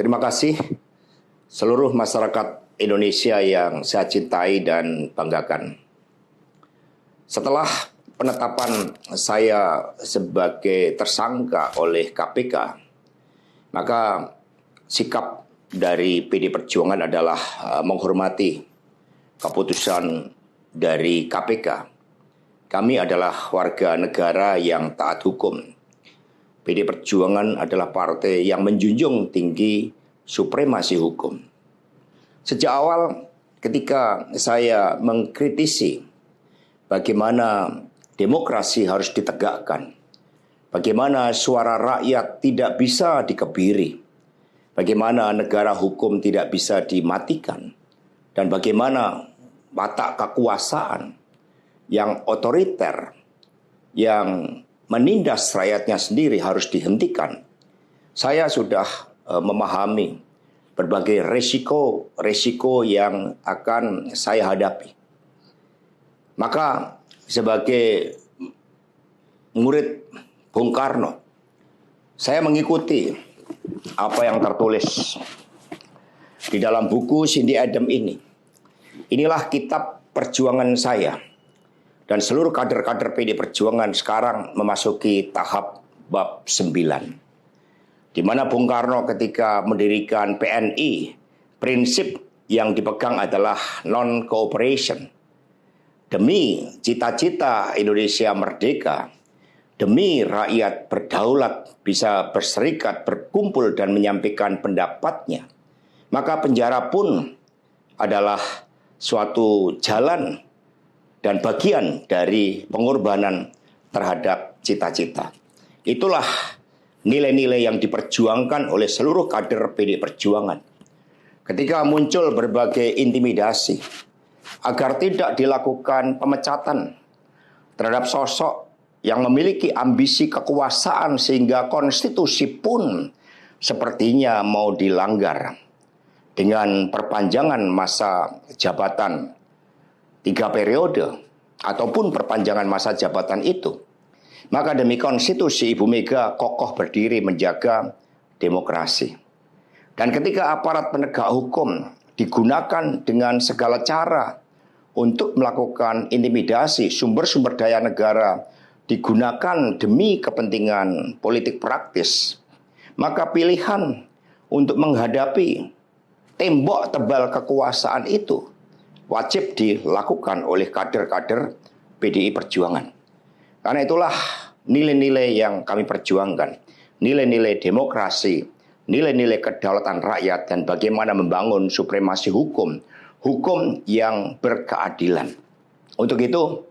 Terima kasih seluruh masyarakat Indonesia yang saya cintai dan banggakan. Setelah penetapan saya sebagai tersangka oleh KPK, maka sikap dari PD Perjuangan adalah menghormati keputusan dari KPK. Kami adalah warga negara yang taat hukum. PD Perjuangan adalah partai yang menjunjung tinggi supremasi hukum. Sejak awal ketika saya mengkritisi bagaimana demokrasi harus ditegakkan, bagaimana suara rakyat tidak bisa dikebiri, bagaimana negara hukum tidak bisa dimatikan, dan bagaimana watak kekuasaan yang otoriter, yang menindas rakyatnya sendiri harus dihentikan. Saya sudah memahami berbagai resiko yang akan saya hadapi. Maka sebagai murid Bung Karno, saya mengikuti apa yang tertulis di dalam buku Cindy Adams ini. Inilah kitab perjuangan saya. Dan seluruh kader-kader PD Perjuangan sekarang memasuki tahap bab 9. Di mana Bung Karno ketika mendirikan PNI, prinsip yang dipegang adalah non-cooperation. Demi cita-cita Indonesia merdeka, demi rakyat berdaulat bisa berserikat, berkumpul dan menyampaikan pendapatnya, maka penjara pun adalah suatu jalan dan bagian dari pengorbanan terhadap cita-cita. Itulah nilai-nilai yang diperjuangkan oleh seluruh kader PD Perjuangan. Ketika muncul berbagai intimidasi agar tidak dilakukan pemecatan terhadap sosok yang memiliki ambisi kekuasaan sehingga konstitusi pun sepertinya mau dilanggar dengan perpanjangan masa jabatan 3 periode ataupun perpanjangan masa jabatan itu, maka demi konstitusi Ibu Mega kokoh berdiri menjaga demokrasi. Dan ketika aparat penegak hukum digunakan dengan segala cara untuk melakukan intimidasi, sumber-sumber daya negara digunakan demi kepentingan politik praktis, maka pilihan untuk menghadapi tembok tebal kekuasaan itu wajib dilakukan oleh kader-kader PDI Perjuangan. Karena itulah nilai-nilai yang kami perjuangkan. Nilai-nilai demokrasi, nilai-nilai kedaulatan rakyat, dan bagaimana membangun supremasi hukum. Hukum yang berkeadilan. Untuk itu,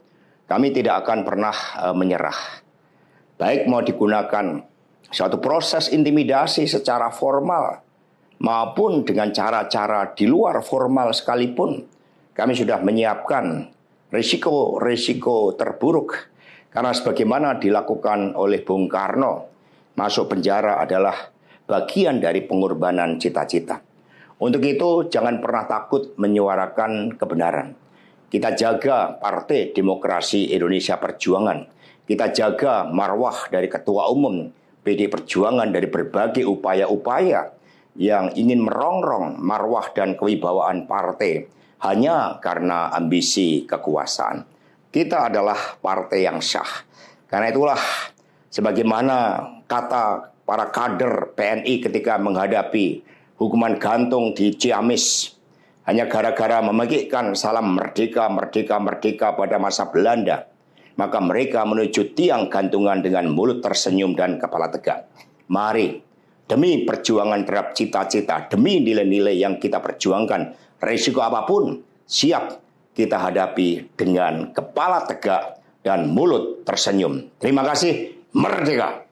kami tidak akan pernah menyerah. Baik mau digunakan suatu proses intimidasi secara formal, maupun dengan cara-cara di luar formal sekalipun, kami sudah menyiapkan risiko-risiko terburuk. Karena sebagaimana dilakukan oleh Bung Karno, masuk penjara adalah bagian dari pengorbanan cita-cita. Untuk itu jangan pernah takut menyuarakan kebenaran. Kita jaga Partai Demokrasi Indonesia Perjuangan. Kita jaga marwah dari Ketua Umum PD Perjuangan dari berbagai upaya-upaya yang ingin merongrong marwah dan kewibawaan partai hanya karena ambisi kekuasaan. Kita adalah partai yang sah. Karena itulah sebagaimana kata para kader PNI ketika menghadapi hukuman gantung di Ciamis hanya gara-gara memegihkan salam merdeka, merdeka, merdeka pada masa Belanda, maka mereka menuju tiang gantungan dengan mulut tersenyum dan kepala tegak. Mari, demi perjuangan terhadap cita-cita, demi nilai-nilai yang kita perjuangkan, risiko apapun siap kita hadapi dengan kepala tegak dan mulut tersenyum. Terima kasih, merdeka!